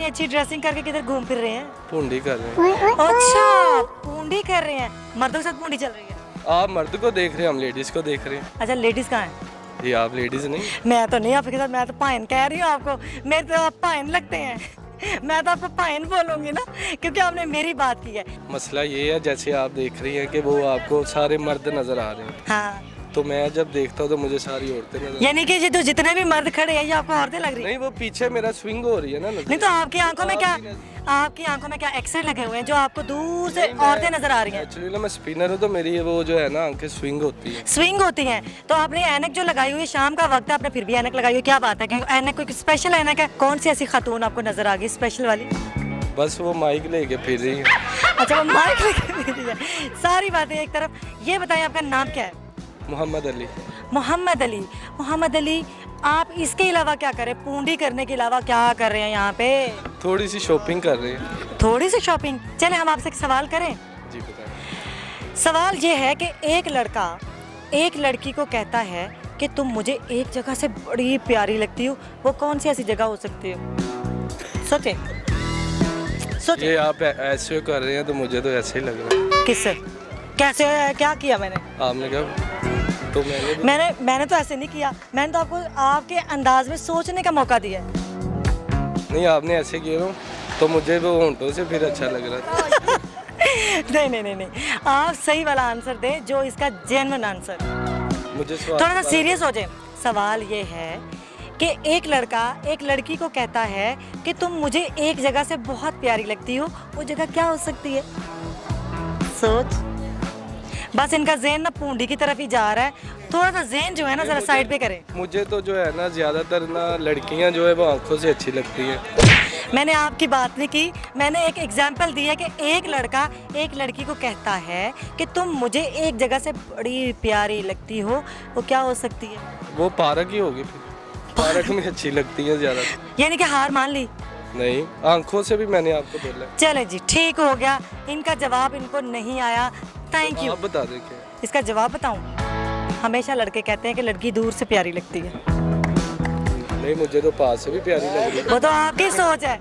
इतनी अच्छी ड्रेसिंग करके किधर घूम फिर रहे हैं? पूंडी कर रहे हैं। अच्छा, पूंडी कर रहे हैं। मर्दों के साथ पूंडी चल रही है? आप मर्द को देख रहे हैं, हम लेडीज को देख रहे हैं। अच्छा, लेडीज कहाँ है? ये आप लेडीज नहीं? मैं तो नहीं आपके साथ, मैं तो पाइन कह रही हूँ आपको। मेरे तो आप पाइन लगते हैं। मैं तो आपको पाइन बोलूंगी ना, क्योंकि आपने मेरी बात की है। मसला ये है, जैसे आप देख रही हैं कि वो आपको सारे मर्द नजर आ रहे हैं, हाँ, तो मैं जब देखता हूँ तो मुझे सारी औरतें नजर यानी कि ये तो जितने भी मर्द खड़े हैं ये आपको औरतें लग रही हैं? नहीं, वो पीछे मेरा स्विंग हो रही है ना नजर। नहीं तो आपकी आंखों में क्या, आपकी आंखों में क्या एक्सेंट लगे हुए हैं जो आपको दूर से औरतें नजर आ रही हैं? एक्चुअली ना मैं स्पिनर हूँ, तो मेरी ये वो जो है ना आंखें स्विंग होती है। स्विंग होती हैं। तो आपने ऐनक जो लगाई हुई है, शाम का वक्त है, आपने फिर भी ऐनक लगाई हुई, क्या बात है? कि ऐनक कोई स्पेशल ऐनक है? कौन सी ऐसी खातून आपको नजर आ गई स्पेशल वाली? बस वो माइक लेके फिर रही है। अच्छा, वो माइक लेके फिर रही है। सारी बातें एक तरफ, ये बताइए आपका नाम क्या है? मोहम्मद अली। मोहम्मद अली। मोहम्मद अली, आप इसके अलावा क्या करें? पूंडी करने के अलावा क्या कर रहे हैं यहाँ पे? थोड़ी सी शॉपिंग कर रहे हैं। थोड़ी सी शॉपिंग। चले हम आपसे एक सवाल करें। जी बताएं। सवाल ये है कि एक लड़का एक लड़की को कहता है कि तुम मुझे एक जगह से बड़ी प्यारी लगती हो, वो कौन सी ऐसी जगह हो सकती है? सोचे सोचे। ये आप ऐसे कर रहे हैं तो मुझे तो ऐसे ही लग रहा है। किससे? कैसे? क्या किया मैंने? आपने कहा तो मैंने तो ऐसे नहीं किया। मैंने तो आपको आपके अंदाज में सोचने का मौका दिया है। नहीं, आपने ऐसे किया ना तो मुझे वो होंठों से फिर अच्छा लग रहा था। नहीं नहीं नहीं नहीं, आप सही वाला आंसर दें, जो इसका जेन्युइन आंसर। मुझे थोड़ा सा सीरियस हो जाए। सवाल ये है कि एक लड़का एक लड़की को कहता है कि तुम मुझे एक जगह से बहुत प्यारी लगती हो, वो जगह क्या हो सकती है? सोच। बस इनका ज़हन ना पूंडी की तरफ ही जा रहा है। थोड़ा सा ज़हन जो है ना जरा साइड पे करें। मुझे तो जो है ना ज़्यादातर ना लड़कियां जो है वो आंखों से अच्छी लगती है। मैंने आपकी बात नहीं की, मैंने एक एग्जाम्पल दी है कि एक लड़का एक लड़की को कहता है कि तुम मुझे एक जगह से बड़ी प्यारी लगती हो, वो क्या हो सकती है? वो पार्क ही होगी, फिर पार्क में अच्छी लगती है ज़्यादा। यानी कि हार मान ली? नहीं, आंखों से भी मैंने आपको बोला। चले जी, ठीक हो गया। इनका जवाब इनको नहीं आया। Thank you. आप बता दें क्या? इसका जवाब बताऊं? हमेशा लड़के कहते हैं कि लड़की दूर से प्यारी लगती है। नहीं, मुझे तो पास से भी प्यारी लग रही है। वो तो आपकी सोच है।